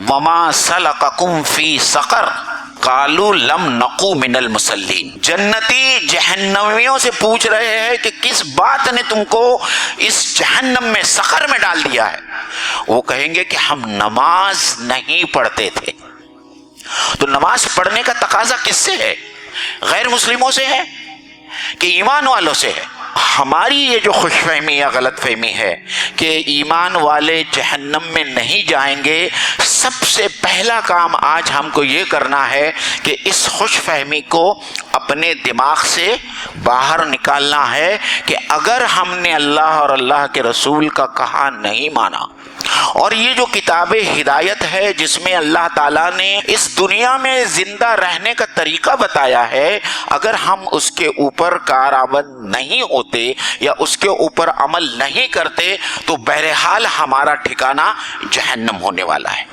वमा सलककुम फी sucker Kalu lump नकू मिनल मुसल्लीन। जन्नती जहन्नमियों से पूछ रहे हैं कि किस बात ने तुमको इस जहन्नम में, सकर में डाल दिया है। वो कहेंगे कि हम नमाज नहीं पढ़ते थे। तो नमाज पढ़ने का तकाजा किससे है? गैर मुस्लिमों से है कि ईमान वालों से है? हमारी ये जो खुशफहमी या गलतफहमी है कि ईमान वाले जहन्नम में नहीं जाएंगे, सबसे पहला काम आज हमको ये करना है कि इस खुशफहमी को अपने दिमाग से बाहर निकालना है कि अगर हमने अल्लाह और अल्लाह के रसूल का कहा नहीं माना, और ये जो किताब हिदायत है जिसमें अल्लाह ताला ने इस दुनिया में जिंदा रहने का तरीका बताया है, अगर हम उसके ऊपर कारआमद नहीं होते या उसके ऊपर अमल नहीं करते तो बहरहाल हमारा ठिकाना जहन्नम होने वाला है।